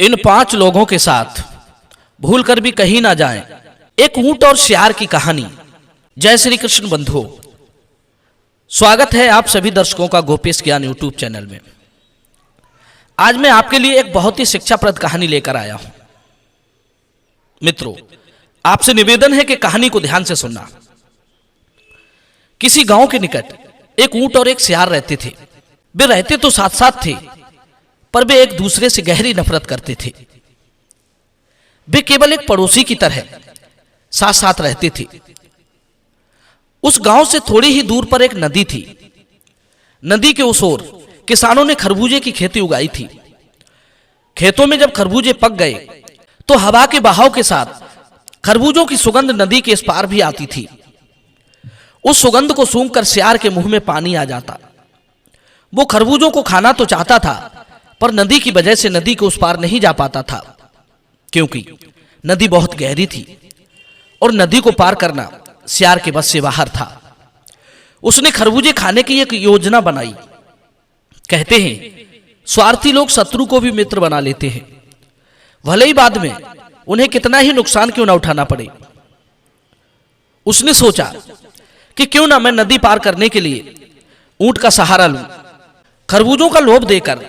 इन 5 लोगों के साथ भूल कर भी कहीं ना जाएं। एक ऊंट और सियार की कहानी। जय श्री कृष्ण बंधुओं, स्वागत है आप सभी दर्शकों का गोपेश ज्ञान यूट्यूब चैनल में। आज मैं आपके लिए एक बहुत ही शिक्षाप्रद कहानी लेकर आया हूं। मित्रों, आपसे निवेदन है कि कहानी को ध्यान से सुनना। किसी गांव के निकट एक ऊंट और एक सियार रहते थे। वे रहते तो साथ साथ थे, पर वे एक दूसरे से गहरी नफरत करते थे। वे केवल एक पड़ोसी की तरह साथ साथ रहते थे। उस गांव से थोड़ी ही दूर पर एक नदी थी। नदी के उस ओर किसानों ने खरबूजे की खेती उगाई थी। खेतों में जब खरबूजे पक गए तो हवा के बहाव के साथ खरबूजों की सुगंध नदी के इस पार भी आती थी। उस सुगंध को सूंघकर सियार के मुंह में पानी आ जाता। वो खरबूजों को खाना तो चाहता था, पर नदी की वजह से नदी के उस पार नहीं जा पाता था, क्योंकि नदी बहुत गहरी थी और नदी को पार करना सियार के बस से बाहर था। उसने खरबूजे खाने की एक योजना बनाई। कहते हैं, स्वार्थी लोग शत्रु को भी मित्र बना लेते हैं, भले ही बाद में उन्हें कितना ही नुकसान क्यों ना उठाना पड़े। उसने सोचा कि क्यों ना मैं नदी पार करने के लिए ऊंट का सहारा लूं। खरबूजों का लोभ देकर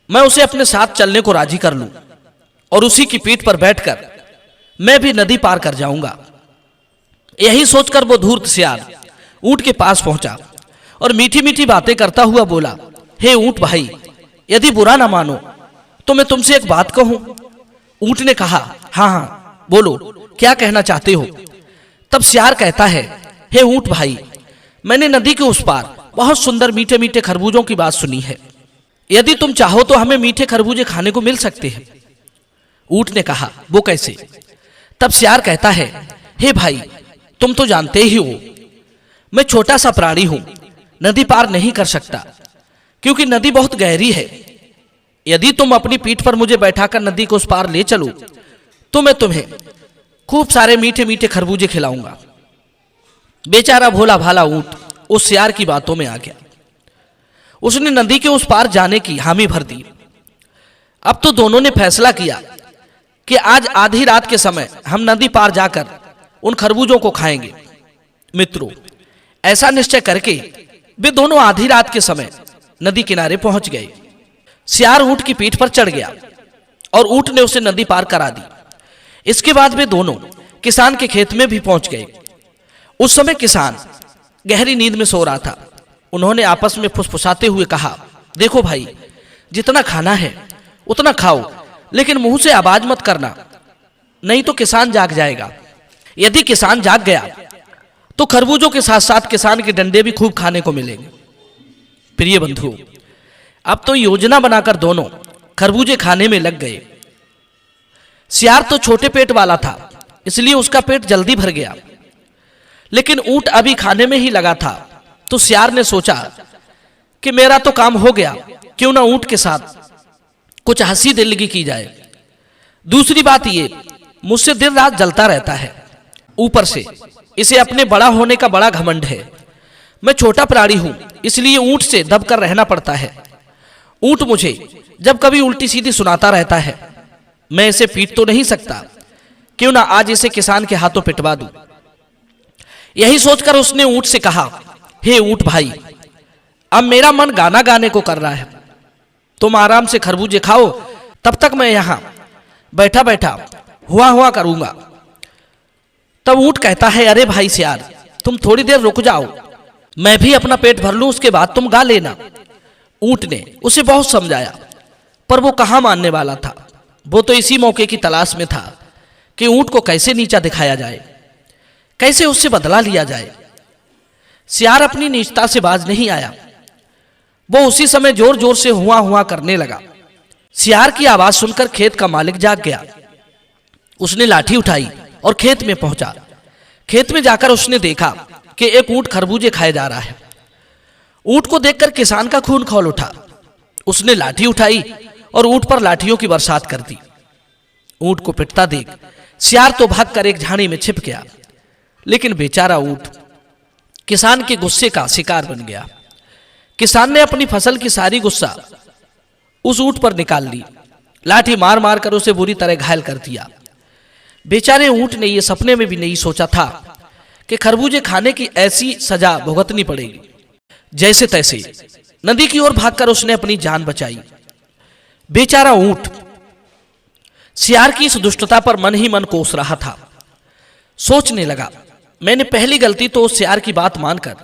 मैं उसे अपने साथ चलने को राजी कर लूं और उसी की पीठ पर बैठकर मैं भी नदी पार कर जाऊंगा। यही सोचकर वो धूर्त सियार ऊंट के पास पहुंचा और मीठी मीठी बातें करता हुआ बोला, हे ऊंट भाई, यदि बुरा ना मानो तो मैं तुमसे एक बात कहूं। ऊंट ने कहा, हाँ हाँ बोलो, क्या कहना चाहते हो। तब सियार कहता है, हे ऊंट भाई, मैंने नदी के उस पार बहुत सुंदर मीठे मीठे खरबूजों की बात सुनी है। यदि तुम चाहो तो हमें मीठे खरबूजे खाने को मिल सकते हैं। ऊंट ने कहा, वो कैसे। तब सियार कहता है, हे भाई, तुम तो जानते ही हो मैं छोटा सा प्राणी हूं, नदी पार नहीं कर सकता, क्योंकि नदी बहुत गहरी है। यदि तुम अपनी पीठ पर मुझे बैठाकर नदी को उस पार ले चलो तो मैं तुम्हें खूब सारे मीठे मीठे खरबूजे खिलाऊंगा। बेचारा भोला भाला ऊंट उस सियार की बातों में आ गया। उसने नदी के उस पार जाने की हामी भर दी। अब तो दोनों ने फैसला किया कि आज आधी रात के समय हम नदी पार जाकर उन खरबूजों को खाएंगे। मित्रों, ऐसा निश्चय करके वे दोनों आधी रात के समय नदी किनारे पहुंच गए। सियार ऊंट की पीठ पर चढ़ गया और ऊंट ने उसे नदी पार करा दी। इसके बाद वे दोनों किसान के खेत में भी पहुंच गए। उस समय किसान गहरी नींद में सो रहा था। उन्होंने आपस में फुसफुसाते हुए कहा, देखो भाई, जितना खाना है उतना खाओ, लेकिन मुंह से आवाज मत करना, नहीं तो किसान जाग जाएगा। यदि किसान जाग गया तो खरबूजों के साथ साथ किसान के डंडे भी खूब खाने को मिलेंगे। प्रिय बंधुओं, अब तो योजना बनाकर दोनों खरबूजे खाने में लग गए। सियार तो छोटे पेट वाला था, इसलिए उसका पेट जल्दी भर गया, लेकिन ऊंट अभी खाने में ही लगा था। तो सियार ने सोचा कि मेरा तो काम हो गया, क्यों ना ऊंट के साथ कुछ हंसी दिल्लगी की जाए। दूसरी बात ये, मुझसे दिन रात जलता रहता है, ऊपर से इसे अपने बड़ा होने का बड़ा घमंड है। मैं छोटा प्राणी हूं, इसलिए ऊंट से दबकर रहना पड़ता है। ऊंट मुझे जब कभी उल्टी सीधी सुनाता रहता है, मैं इसे पीट तो नहीं सकता, क्यों ना आज इसे किसान के हाथों पिटवा दूं। यही सोचकर उसने ऊंट से कहा, हे ऊंट भाई, अब मेरा मन गाना गाने को कर रहा है, तुम आराम से खरबूजे खाओ, तब तक मैं यहां बैठा बैठा हुआ हुआ करूंगा। तब ऊंट कहता है, अरे भाई सियार, तुम थोड़ी देर रुक जाओ, मैं भी अपना पेट भर लूं, उसके बाद तुम गा लेना। ऊंट ने उसे बहुत समझाया, पर वो कहां मानने वाला था। वो तो इसी मौके की तलाश में था कि ऊंट को कैसे नीचा दिखाया जाए, कैसे उससे बदला लिया जाए। सियार अपनी नीचता से बाज नहीं आया। वो उसी समय जोर जोर से हुआ हुआ करने लगा। सियार की आवाज सुनकर खेत का मालिक जाग गया। उसने लाठी उठाई और खेत में पहुंचा। खेत में जाकर उसने देखा कि एक ऊंट खरबूजे खाए जा रहा है। ऊंट को देखकर किसान का खून खौल उठा। उसने लाठी उठाई और ऊंट पर लाठियों की बरसात कर दी। ऊंट को पिटता देख सियार तो भागकर एक झाड़ी में छिप गया, लेकिन बेचारा ऊंट किसान के गुस्से का शिकार बन गया। किसान ने अपनी फसल की सारी गुस्सा उस ऊंट पर निकाल ली लाठी मार मार कर उसे बुरी तरह घायल कर दिया। बेचारे ऊंट ने यह सपने में भी नहीं सोचा था कि खरबूजे खाने की ऐसी सजा भुगतनी पड़ेगी। जैसे तैसे नदी की ओर भागकर उसने अपनी जान बचाई। बेचारा ऊंट सियार की इस दुष्टता पर मन ही मन कोस रहा था। सोचने लगा, मैंने पहली गलती तो उस सियार की बात मानकर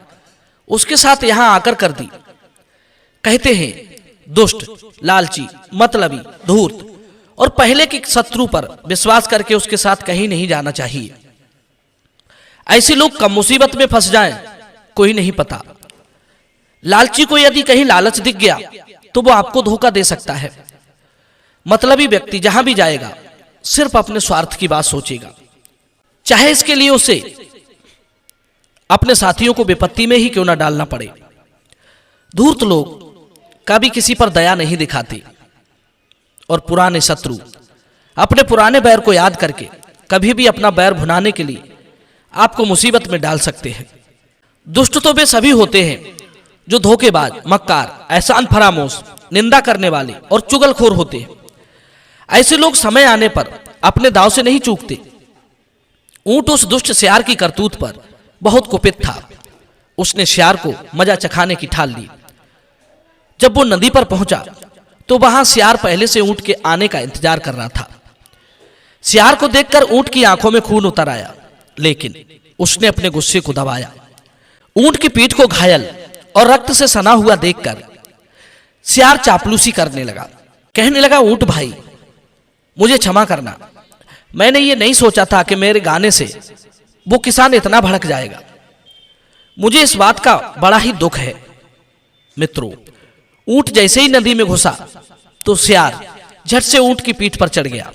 उसके साथ यहां आकर कर दी। कहते हैं दुष्ट, लालची, मतलबी, धूर्त और पहले के शत्रु पर विश्वास करके उसके साथ कहीं नहीं जाना चाहिए। ऐसे लोग कब मुसीबत में फंस जाएं कोई नहीं पता। लालची को यदि कहीं लालच दिख गया तो वो आपको धोखा दे सकता है। मतलबी व्यक्ति जहां भी जाएगा सिर्फ अपने स्वार्थ की बात सोचेगा, चाहे इसके लिए उसे अपने साथियों को विपत्ति में ही क्यों ना डालना पड़े। धूर्त लोग कभी किसी पर दया नहीं दिखाते और पुराने शत्रु अपने पुराने बैर को याद करके कभी भी अपना बैर भुनाने के लिए आपको मुसीबत में डाल सकते हैं। दुष्ट तो वे सभी होते हैं जो धोखेबाज, मक्कार, एहसान फरामोश, निंदा करने वाले और चुगलखोर होते हैं। ऐसे लोग समय आने पर अपने दांव से नहीं चूकते। ऊंट उस दुष्ट सियार की करतूत पर बहुत कुपित था। उसने सियार को मजा चखाने की ठान ली। जब वो नदी पर पहुंचा तो वहां सियार पहले से ऊंट के आने का इंतजार कर रहा था। सियार को देखकर ऊंट की आंखों में खून उतर आया, लेकिन उसने अपने गुस्से को दबाया। ऊंट की पीठ को घायल और रक्त से सना हुआ देखकर सियार चापलूसी करने लगा। कहने लगा, ऊंट भाई, मुझे क्षमा करना। मैंने ये नहीं सोचा था कि मेरे गाने से वो किसान इतना भड़क जाएगा। मुझे इस बात का बड़ा ही दुख है। मित्रों, ऊंट जैसे ही नदी में घुसा तो सियार झट से ऊंट की पीठ पर चढ़ गया।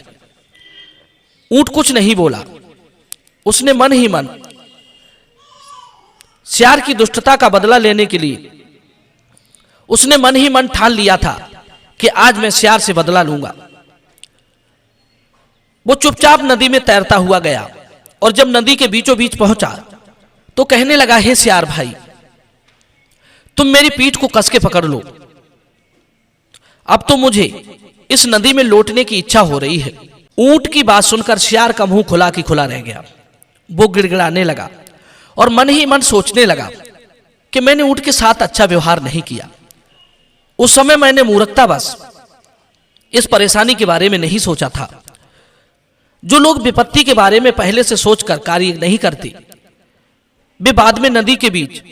ऊंट कुछ नहीं बोला। उसने मन ही मन सियार की दुष्टता का बदला लेने के लिए उसने मन ही मन ठान लिया था कि आज मैं सियार से बदला लूंगा। वो चुपचाप नदी में तैरता हुआ गया और जब नदी के बीचों बीच पहुंचा तो कहने लगा, हे सियार भाई, तुम मेरी पीठ को कस के पकड़ लो। अब तो मुझे इस नदी में लौटने की इच्छा हो रही है। ऊंट की बात सुनकर सियार का मुंह खुला की खुला रह गया। वो गिड़गिड़ाने लगा और मन ही मन सोचने लगा कि मैंने ऊंट के साथ अच्छा व्यवहार नहीं किया। उस समय मैंने मूर्खतावश इस परेशानी के बारे में नहीं सोचा था। जो लोग विपत्ति के बारे में पहले से सोचकर कार्य नहीं करते, वे बाद में नदी के बीच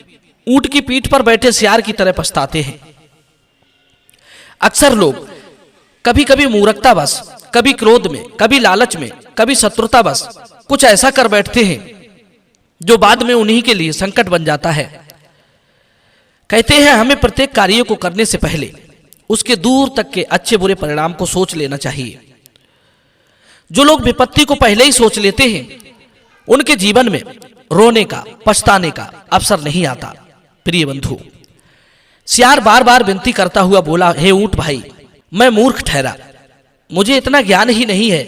ऊंट की पीठ पर बैठे सियार की तरह पछताते हैं। अक्सर लोग कभी कभी मूर्खतावश, कभी क्रोध में, कभी लालच में, कभी शत्रुतावश कुछ ऐसा कर बैठते हैं जो बाद में उन्हीं के लिए संकट बन जाता है। कहते हैं हमें प्रत्येक कार्य को करने से पहले उसके दूर तक के अच्छे बुरे परिणाम को सोच लेना चाहिए। जो लोग विपत्ति को पहले ही सोच लेते हैं उनके जीवन में रोने का, पछताने का अवसर नहीं आता। प्रिय बंधु, सियार बार बार विनती करता हुआ बोला, हे ऊंट भाई, मैं मूर्ख ठहरा। मुझे इतना ज्ञान ही नहीं है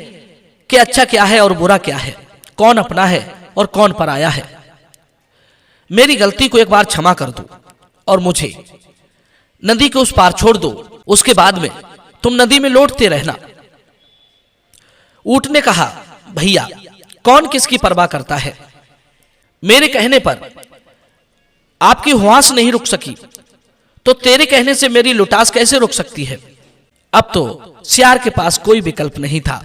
कि अच्छा क्या है और बुरा क्या है, कौन अपना है और कौन पराया है। मेरी गलती को एक बार क्षमा कर दो और मुझे नदी के उस पार छोड़ दो। उसके बाद में तुम नदी में लौटते रहना। ऊंट ने कहा, भैया, कौन किसकी परवाह करता है। मेरे कहने पर आपकी हुआस नहीं रुक सकी तो तेरे कहने से मेरी लुटास कैसे रुक सकती है। अब तो सियार के पास कोई विकल्प नहीं था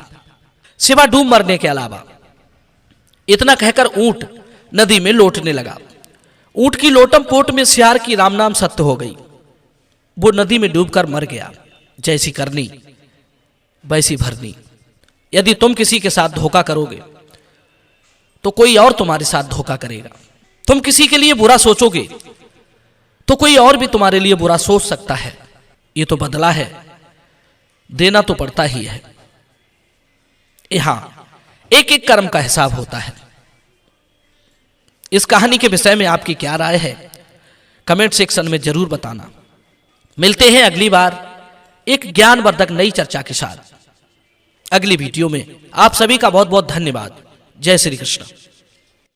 सिवा डूब मरने के अलावा। इतना कहकर ऊंट नदी में लौटने लगा। ऊंट की लोटम पोट में सियार की राम नाम सत्य हो गई। वो नदी में डूबकर मर गया। जैसी करनी वैसी भरनी। यदि तुम किसी के साथ धोखा करोगे तो कोई और तुम्हारे साथ धोखा करेगा। तुम किसी के लिए बुरा सोचोगे तो कोई और भी तुम्हारे लिए बुरा सोच सकता है। ये तो बदला है, देना तो पड़ता ही है। यहां एक एक कर्म का हिसाब होता है। इस कहानी के विषय में आपकी क्या राय है, कमेंट सेक्शन में जरूर बताना। मिलते हैं अगली बार एक ज्ञानवर्धक नई चर्चा के साथ। अगली वीडियो में आप सभी का बहुत बहुत धन्यवाद। जय श्री कृष्ण।